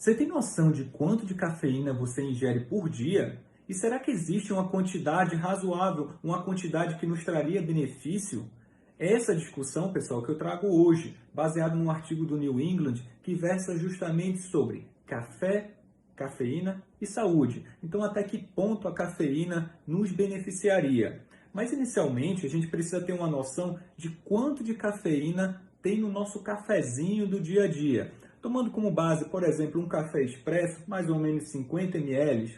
Você tem noção de quanto de cafeína você ingere por dia? E será que existe uma quantidade razoável, uma quantidade que nos traria benefício? É essa discussão, pessoal, que eu trago hoje, baseado num artigo do New England, que versa justamente sobre café, cafeína e saúde. Então, até que ponto a cafeína nos beneficiaria? Mas, inicialmente, a gente precisa ter uma noção de quanto de cafeína tem no nosso cafezinho do dia a dia. Tomando como base, por exemplo, um café expresso, mais ou menos 50 ml,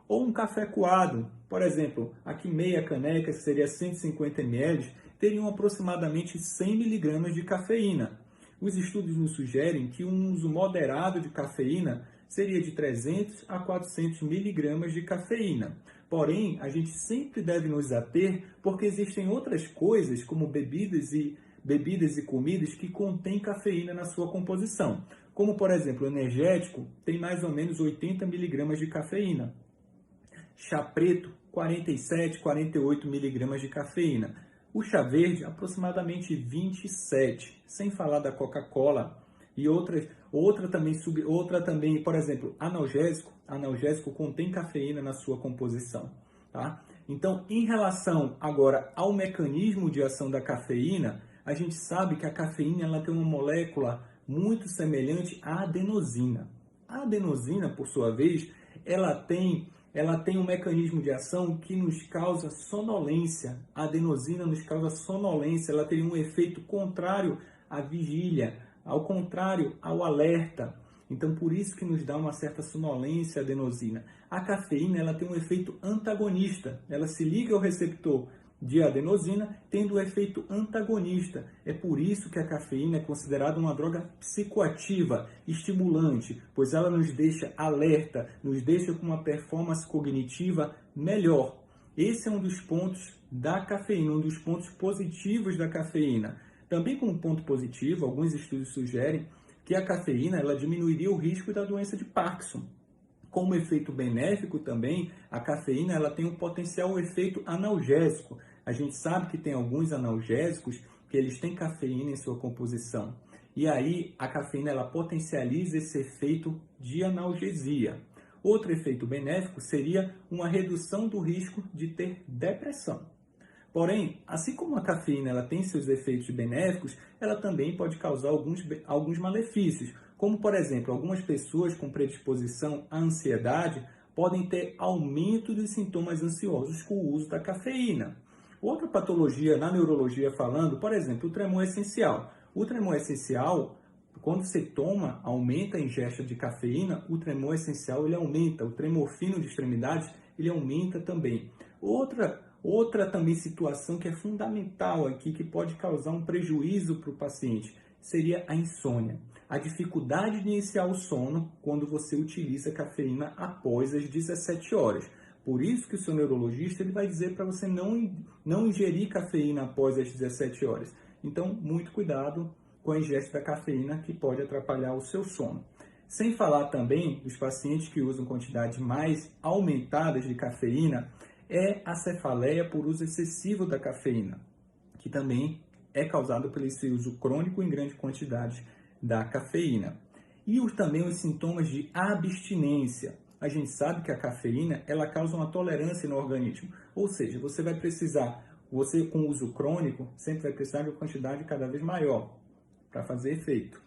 ou um café coado, por exemplo, aqui meia caneca, que seria 150 ml, teriam aproximadamente 100 miligramas de cafeína. Os estudos nos sugerem que um uso moderado de cafeína seria de 300 a 400 miligramas de cafeína. Porém, a gente sempre deve nos ater porque existem outras coisas, como bebidas e comidas que contêm cafeína na sua composição. Como, por exemplo, o energético tem mais ou menos 80 miligramas de cafeína. Chá preto, 47, 48 miligramas de cafeína. O chá verde, aproximadamente 27, sem falar da Coca-Cola e outra também, por exemplo, analgésico contém cafeína na sua composição, tá? Então, em relação agora ao mecanismo de ação da cafeína, a gente sabe que a cafeína ela tem uma molécula muito semelhante à adenosina. A adenosina, por sua vez, ela tem um mecanismo de ação que nos causa sonolência. A adenosina nos causa sonolência, ela tem um efeito contrário à vigília, ao contrário ao alerta. Então, por isso que nos dá uma certa sonolência a adenosina. A cafeína ela tem um efeito antagonista, ela se liga ao receptor de adenosina, tendo o efeito antagonista. É por isso que a cafeína é considerada uma droga psicoativa, estimulante, pois ela nos deixa alerta, nos deixa com uma performance cognitiva melhor. Esse é um dos pontos da cafeína, um dos pontos positivos da cafeína. Também como ponto positivo, alguns estudos sugerem que a cafeína ela diminuiria o risco da doença de Parkinson. Como efeito benéfico também, a cafeína ela tem um potencial efeito analgésico. A gente sabe que tem alguns analgésicos que eles têm cafeína em sua composição. E aí a cafeína ela potencializa esse efeito de analgesia. Outro efeito benéfico seria uma redução do risco de ter depressão. Porém, assim como a cafeína ela tem seus efeitos benéficos, ela também pode causar alguns malefícios, como, por exemplo, algumas pessoas com predisposição à ansiedade podem ter aumento dos sintomas ansiosos com o uso da cafeína. Outra patologia na neurologia falando, por exemplo, o tremor essencial. O tremor essencial, quando você toma, aumenta a ingesta de cafeína, o tremor essencial ele aumenta, o tremor fino de extremidades ele aumenta também. Outra também situação que é fundamental aqui, que pode causar um prejuízo para o paciente, seria a insônia. A dificuldade de iniciar o sono quando você utiliza cafeína após as 17 horas. Por isso que o seu neurologista ele vai dizer para você não ingerir cafeína após as 17 horas. Então, muito cuidado com a ingesta da cafeína que pode atrapalhar o seu sono. Sem falar também dos pacientes que usam quantidades mais aumentadas de cafeína, é a cefaleia por uso excessivo da cafeína, que também é causado pelo esse uso crônico em grande quantidade da cafeína. E também os sintomas de abstinência. A gente sabe que a cafeína ela causa uma tolerância no organismo, ou seja, você com uso crônico, sempre vai precisar de uma quantidade cada vez maior para fazer efeito.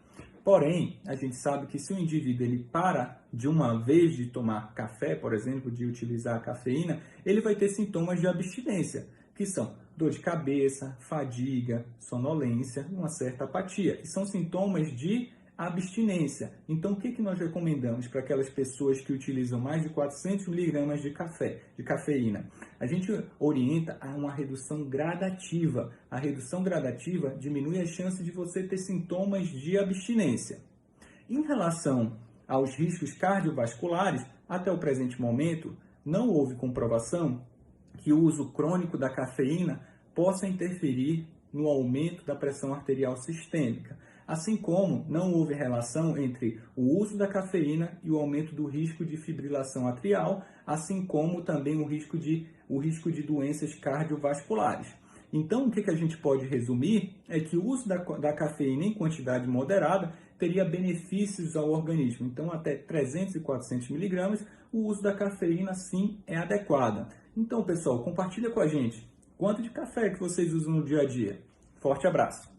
Porém, a gente sabe que se o indivíduo ele para de uma vez de tomar café, por exemplo, de utilizar a cafeína, ele vai ter sintomas de abstinência, que são dor de cabeça, fadiga, sonolência e uma certa apatia, que são sintomas de abstinência. Então, o que nós recomendamos para aquelas pessoas que utilizam mais de 400 miligramas de cafeína? A gente orienta a uma redução gradativa. A redução gradativa diminui a chance de você ter sintomas de abstinência. Em relação aos riscos cardiovasculares, até o presente momento, não houve comprovação que o uso crônico da cafeína possa interferir no aumento da pressão arterial sistêmica. Assim como não houve relação entre o uso da cafeína e o aumento do risco de fibrilação atrial, assim como também o risco de doenças cardiovasculares. Então, o que a gente pode resumir é que o uso da cafeína em quantidade moderada teria benefícios ao organismo. Então, até 300 e 400 miligramas, o uso da cafeína sim é adequado. Então, pessoal, compartilha com a gente quanto de café que vocês usam no dia a dia. Forte abraço!